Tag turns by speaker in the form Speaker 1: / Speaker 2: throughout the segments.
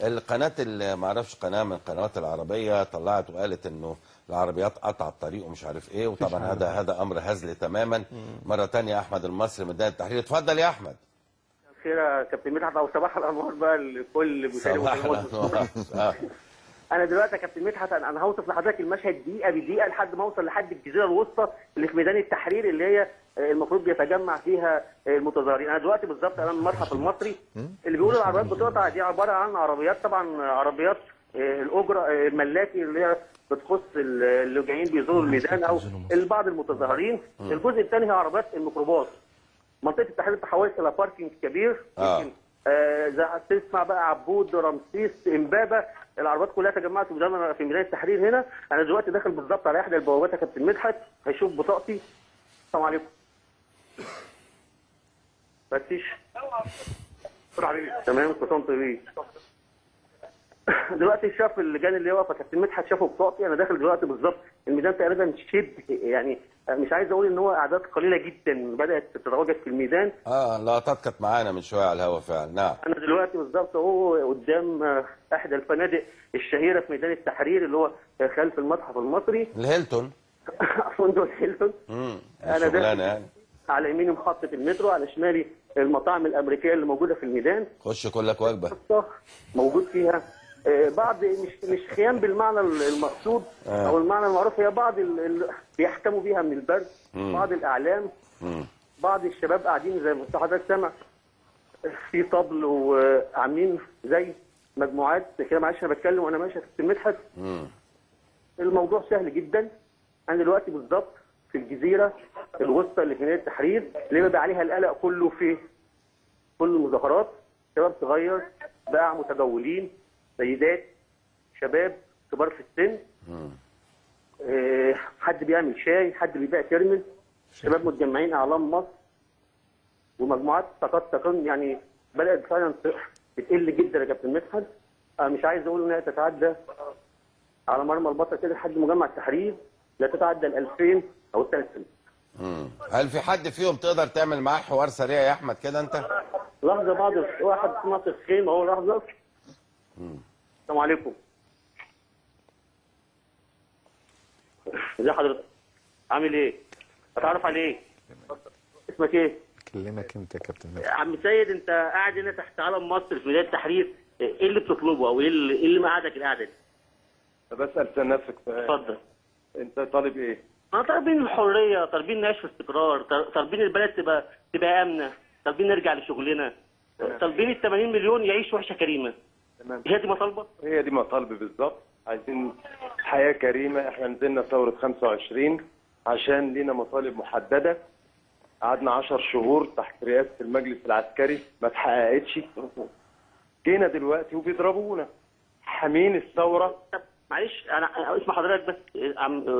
Speaker 1: القناه اللي ما اعرفش، قناه من القنوات العربيه طلعت وقالت انه العربيات قطع الطريق ومش عارف ايه، وطبعا هذا امر هزلي تماما. مره ثانيه احمد المصري من ميدان التحرير، اتفضل يا احمد.
Speaker 2: خير يا كابتن مدحت، او صباح الانوار بقى لكل مشاهدي
Speaker 1: صباح الانوار.
Speaker 2: انا دلوقتي يا كابتن مدحت انا هوصف لحضرتك المشهد دقيقه بدقيقه لحد ما اوصل لحد الجزيره الوسطى اللي في ميدان التحرير، اللي هي المفروض بيتجمع فيها المتظاهرين. انا دلوقتي بالظبط امام المتحف المصري. اللي بيقولوا العربيات بتقطع دي عباره عن عربيات، طبعا عربيات الاجره الملاكي اللي هي بتخص اللي جايين بيزوروا الميدان او بعض المتظاهرين. الجزء الثاني هي عربيات الميكروباص. منطقه التحرير تحولت الى باركينج كبير. يمكن زي تسمع بقى عبود، رمسيس، امبابه، العربيات كلها تجمعت في ميدان التحرير هنا. انا دلوقتي داخل بالظبط على احدى البوابات يا كابتن مدحت، هيشوف بطاقتي. السلام عليكم. فتش. تمام، كنتم طيبين. دلوقتي شاف اللجان اللي واقفه كابتن مدحت، شافوا بطاقتي. انا داخل دلوقتي بالظبط الميدان تقريبا شبه، يعني مش عايز اقول ان هو اعداد قليله جدا بدات تتواجد في الميدان.
Speaker 1: اللقطات كانت معانا من شويه على الهواء فعلا. نعم.
Speaker 2: انا دلوقتي بالظبط اهو قدام احدى الفنادق الشهيره في ميدان التحرير اللي هو خلف المتحف المصري،
Speaker 1: الهيلتون.
Speaker 2: فندق الهيلتون.
Speaker 1: انا داخل يعني
Speaker 2: على يميني محطه المترو، على شمالي المطاعم الامريكيه اللي موجوده في الميدان.
Speaker 1: خش كلك وجبه
Speaker 2: موجود فيها بعض مش خيام بالمعنى المقصود او المعنى المعروف، هي بعض بيحتموا بيها من البرد. بعض الاعلام، بعض الشباب قاعدين زي ما حضرتك سامع في طبل وعاملين زي مجموعات كده. معلش انا بتكلم وانا ماشي في مدحت. الموضوع سهل جدا. انا دلوقتي بالظبط في الجزيره الوسطى اللي في ميدان التحرير، اللي بيبقى عليها القلق كله في كل المظاهرات. شباب صغير بقى، متجولين، سيدات، شباب كبار في السن، حد بيعمل شاي، حد بيبيع ترمس، شباب متجمعين اعلام مصر، ومجموعات تكون يعني بدات فعلا بتقل جدا يا كابتن مدحت. مش عايز اقول انها تتعدى على مرمى البطل كده لحد مجمع التحرير لا تتعدى ال 2000 او 3000.
Speaker 1: هل في حد فيهم تقدر تعمل معاه حوار سريع يا احمد كده انت؟
Speaker 2: لحظه، بعض واحد ناطق خيم اهو. لحظه. السلام عليكم. ازي حضرتك؟ عامل ايه؟ اتعرف عليك. اسمك ايه؟
Speaker 3: اكلمك انت يا كابتن مدحت.
Speaker 2: عم سيد، انت قاعد هنا تحت علم مصر في ميدان التحرير، ايه اللي بتطلبه او ايه اللي مقعدك القعده دي؟
Speaker 4: طب اسال نفسك سؤال.
Speaker 2: اتفضل.
Speaker 4: انت طالب ايه؟
Speaker 2: انا طالبين الحريه، طالبين نعيش في استقرار، طالبين البلد تبقى امنه، طالبين نرجع لشغلنا، طالبين ال 80 مليون يعيشوا عيشه كريمه.
Speaker 4: تمام.
Speaker 2: هي دي مطالبه؟
Speaker 4: هي دي مطالبه بالظبط. عايزين حياه كريمه. احنا نزلنا ثوره 25 عشان لينا مطالب محدده. قعدنا 10 شهور تحت رئاسه المجلس العسكري ما اتحققتش. جينا دلوقتي وبيضربونا حامين الثوره.
Speaker 2: معلش انا اسم حضرتك بس،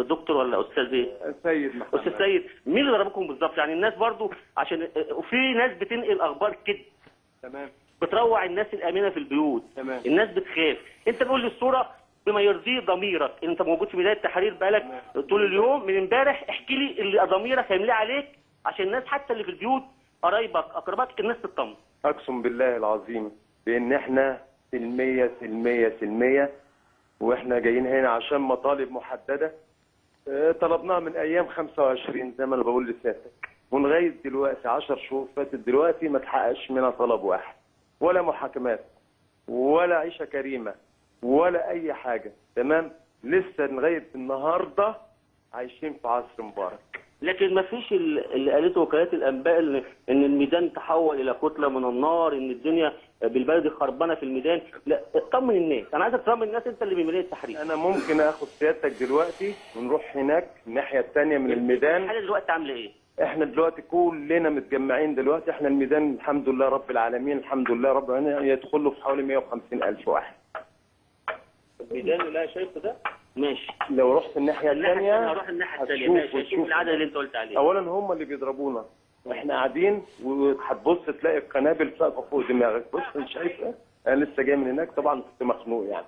Speaker 2: دكتور ولا استاذ ايه؟
Speaker 4: سيد محمد.
Speaker 2: استاذ سيد، مين اللي ضربكم بالظبط؟ يعني الناس برضو عشان وفي ناس بتنقل اخبار كده.
Speaker 4: تمام.
Speaker 2: بتروع الناس الامنه في البيوت.
Speaker 4: تمام.
Speaker 2: الناس بتخاف. انت تقول لي الصوره بما يرضي ضميرك. انت موجود في بدايه التحرير بقالك طول اليوم من امبارح. احكي لي اللي ضميرك هيمليه عليك عشان الناس حتى اللي في البيوت، قرايبك، اقربائك، الناس تطمن.
Speaker 4: اقسم بالله العظيم بان احنا سلميه واحنا جايين هنا عشان مطالب محدده. طلبناها من ايام 25 زي ما انا بقول لسيادتك، ولغايه دلوقتي 10 شهور فاتت دلوقتي ما اتحققش منها طلب واحد، ولا محاكمات ولا عيشه كريمه ولا اي حاجه. تمام. لسه لغايه النهارده عايشين في عصر مبارك.
Speaker 2: لكن ما فيش اللي قالته وكالات الانباء ان الميدان تحول الى كتله من النار، ان الدنيا بالبلد خربانه في الميدان. لا، اطمن الناس. انا عايزك تطمن الناس، انت اللي بميدان التحرير.
Speaker 4: انا ممكن اخد سيادتك دلوقتي ونروح هناك الناحيه الثانيه من الميدان.
Speaker 2: الحاله دلوقتي عامله ايه؟
Speaker 4: احنا دلوقتي كلنا متجمعين دلوقتي. احنا الميدان الحمد لله رب العالمين، الحمد لله رب العالمين، يدخل له في حوالي 150,000 واحد.
Speaker 2: الميدان اللي شايفه ده ماشي.
Speaker 4: لو رحت الناحيه الثانيه
Speaker 2: هروح الناحيه الثانيه. ماشي، هشوف العدد اللي انت قلت عليه.
Speaker 4: اولا هم اللي بيضربونا. احنا قاعدين وهتبص تلاقي القنابل ساقطه فوق دماغك. بص انت شايف ايه؟ انا لسه جاي من هناك طبعا كنت مخنوق يعني.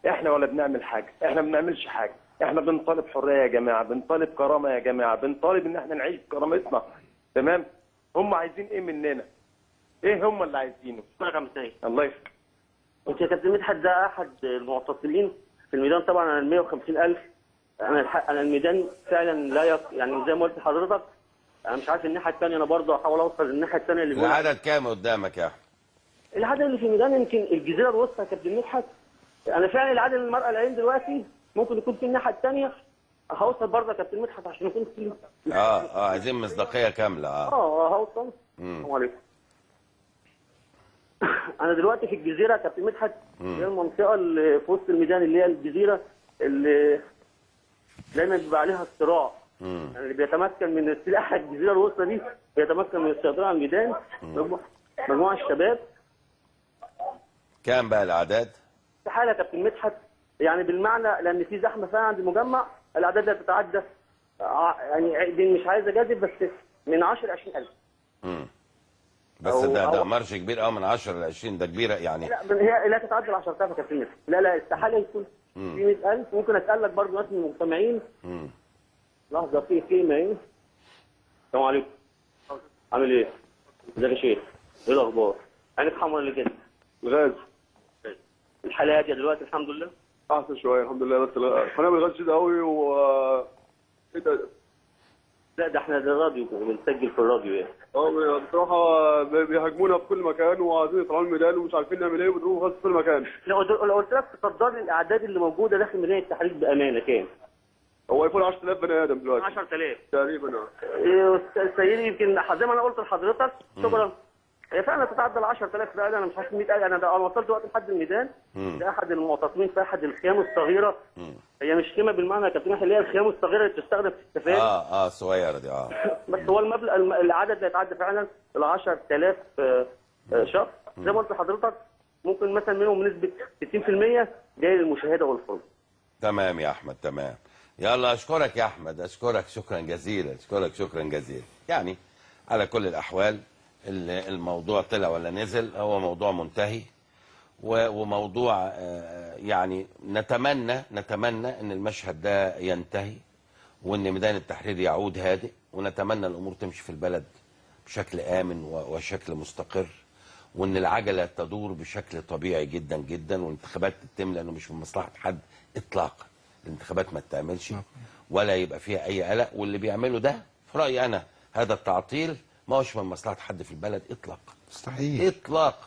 Speaker 4: احنا ولا بنعمل حاجه، احنا ما بنعملش حاجه. احنا بنطالب حريه يا جماعه، بنطالب كرامه يا جماعه، بنطالب ان احنا نعيش بكرامتنا. تمام. هم عايزين ايه مننا؟ ايه هم اللي عايزينه؟
Speaker 2: اسمع يا عم سيد،
Speaker 4: الله يفتح.
Speaker 2: انت يا كابتن مدحت ده احد المعتصمين في الميدان طبعا. انا ال 150,000 انا الميدان فعلا لا يعني زي ما قلت لحضرتك. انا مش عارف الناحيه الثانيه، انا برضه هحاول اوصل للناحيه الثانيه اللي بيقول
Speaker 1: العدد كام قدامك يا احمد؟
Speaker 2: العدد اللي في الميدان يمكن الجزيره الوسطى يا كابتن مدحت. انا فعلا العدد المرأة العين دلوقتي ممكن يكون في الناحيه الثانيه. هوصل برضه يا كابتن مدحت عشان يكون في
Speaker 1: عايزين مصداقيه كامله.
Speaker 2: هوصل. السلام عليكم. انا دلوقتي في الجزيره يا كابتن مدحت، هي المنطقه اللي في وسط الميدان اللي هي الجزيره اللي دايما بيبقى عليها الصراع. يعني اللي بيتمكن من السلاح الجزيره الوسطى دي بيتمكن من السيطره على الميدان مجموعه الشباب.
Speaker 1: كام بقى الاعداد؟
Speaker 2: استحاله يا كابتن مدحت، يعني بالمعنى لان في زحمه فعلا عند المجمع. الاعداد لا تتعدى يعني دي مش عايز اجادل بس من 10 ل 20,000.
Speaker 1: بس ده مارش كبير قوي من 10 ل 20، ده كبيره يعني.
Speaker 2: لا هي لا تتعدى ال 10,000 يا كابتن مدحت. لا استحاله يكون في 100,000. ممكن اسالك برضه ناس من المجتمعين. لحظه في معين. السلام عليكم. عامل ايه؟ ازيك يا شيخ؟ ايه الاخبار؟ عينك حمرا اللي كده.
Speaker 5: الغاز
Speaker 2: الحاله هاديه دلوقتي الحمد لله.
Speaker 5: احسن شويه الحمد لله، بس القناه الغاز شديد قوي و ايه ده؟
Speaker 2: لا ده احنا ده راديو بنسجل في الراديو يعني.
Speaker 5: بصراحه بيهاجمونا في كل مكان وعايزين يطلعوا الميدان ومش عارفين نعمل ايه وبيضربوا غاز في كل مكان.
Speaker 2: لو قلت لك تقدر لي الاعداد اللي موجوده داخل ميدان التحرير بامانه كام؟
Speaker 5: هو يفوق 10,000 بني ادم دلوقتي.
Speaker 2: 10,000
Speaker 5: تقريبا.
Speaker 2: سيدي يمكن زي ما انا قلت لحضرتك شكرا. هي فعلا تتعدى ال 10,000 بني ادم. انا مش عارف 100,000. انا وصلت دلوقتي لحد الميدان. ده احد المعتصمين في احد الخيام الصغيره. هي مش خيمه بالمعنى يا كابتن، اللي هي الخيام الصغيره اللي بتستخدم في السفاري.
Speaker 1: الصغيره دي.
Speaker 2: بس هو المبلغ العدد لا يتعدى فعلا ال 10,000 شخص. زي ما قلت لحضرتك ممكن مثلا منهم نسبه 60% جاي للمشاهده والفرجه.
Speaker 1: تمام يا احمد، تمام. يلا اشكرك يا احمد، اشكرك شكرا جزيلا، اشكرك شكرا جزيلا. يعني على كل الاحوال الموضوع طلع ولا نزل هو موضوع منتهي، وموضوع يعني نتمنى ان المشهد ده ينتهي وان ميدان التحرير يعود هادئ، ونتمنى الامور تمشي في البلد بشكل امن وشكل مستقر، وان العجله تدور بشكل طبيعي جدا جدا، والانتخابات تتم، لانه مش من مصلحه حد اطلاقا. الانتخابات ما تتعملش ولا يبقى فيها اي قلق، واللي بيعمله ده في رايي انا هذا التعطيل ما هوش من مصلحه حد في البلد اطلاقا.
Speaker 3: مستحيل
Speaker 1: اطلاقا.